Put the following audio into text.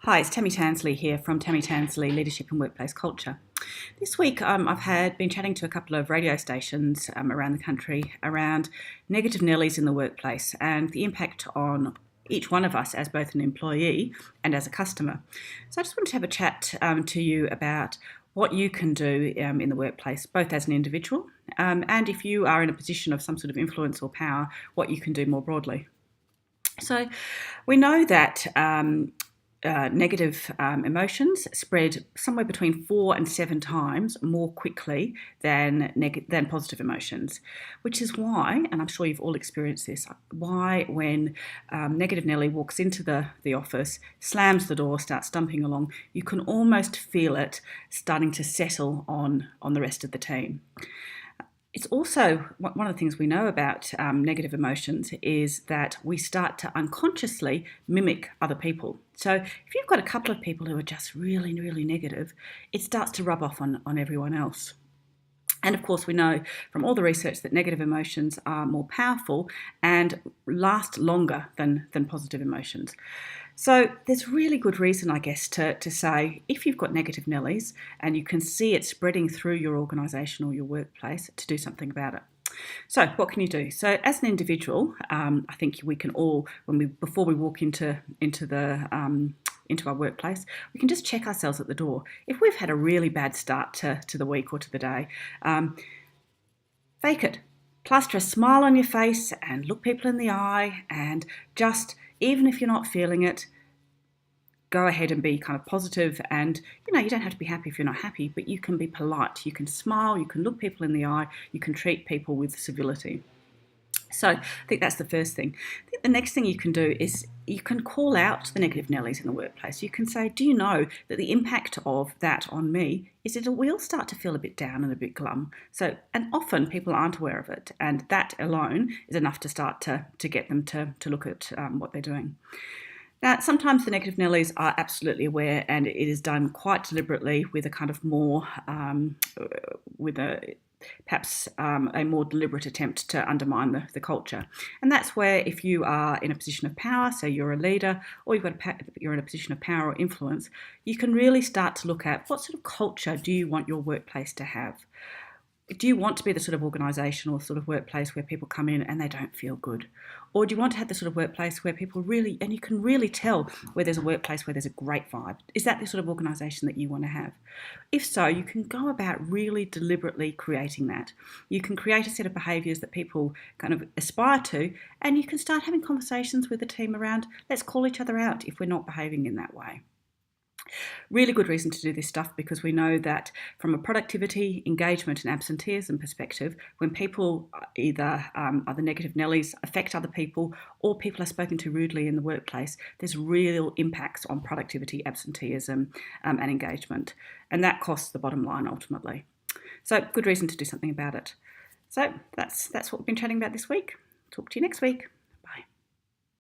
Hi, it's Tammy Tansley here from Tammy Tansley Leadership and Workplace Culture. This week I've been chatting to a couple of radio stations around the country around negative Nellies in the workplace and the impact on each one of us as both an employee and as a customer. So I just wanted to have a chat to you about what you can do in the workplace, both as an individual and if you are in a position of some sort of influence or power, what you can do more broadly. So we know that negative emotions spread somewhere between 4 and 7 times more quickly than positive emotions, which is why, and I'm sure you've all experienced this, why when negative Nelly walks into the office, slams the door, starts stumping along, you can almost feel it starting to settle on the rest of the team. It's also one of the things we know about negative emotions is that we start to unconsciously mimic other people. So if you've got a couple of people who are just really, really negative, it starts to rub off on everyone else. And of course, we know from all the research that negative emotions are more powerful and last longer than positive emotions. So there's really good reason, I guess, to say if you've got negative Nellies and you can see it spreading through your organisation or your workplace, to do something about it. So what can you do? So as an individual, I think we can all, before we walk into our workplace, we can just check ourselves at the door. If we've had a really bad start to the week or to the day, fake it. Plaster a smile on your face and look people in the eye and just, even if you're not feeling it, go ahead and be kind of positive. And, you don't have to be happy if you're not happy, but you can be polite. You can smile, you can look people in the eye, you can treat people with civility. So I think that's the first thing. I think the next thing you can do is you can call out the negative Nellies in the workplace. You can say, do you know that the impact of that on me is that we'll start to feel a bit down and a bit glum. So, and often people aren't aware of it, and that alone is enough to start to get them to look at what they're doing. Now, sometimes the negative Nellies are absolutely aware, and it is done quite deliberately with a kind of more, perhaps a more deliberate attempt to undermine the culture. And that's where if you are in a position of power, so you're a leader, or you're in a position of power or influence, you can really start to look at what sort of culture do you want your workplace to have. Do you want to be the sort of organisation or sort of workplace where people come in and they don't feel good? Or do you want to have the sort of workplace where people really, and you can really tell where there's a workplace where there's a great vibe? Is that the sort of organisation that you want to have? If so, you can go about really deliberately creating that. You can create a set of behaviours that people kind of aspire to, and you can start having conversations with the team around, let's call each other out if we're not behaving in that way. Really good reason to do this stuff because we know that from a productivity, engagement and absenteeism perspective, when people either are the negative Nellies, affect other people, or people are spoken to rudely in the workplace, there's real impacts on productivity, absenteeism and engagement. And that costs the bottom line ultimately. So good reason to do something about it. So that's what we've been chatting about this week. Talk to you next week.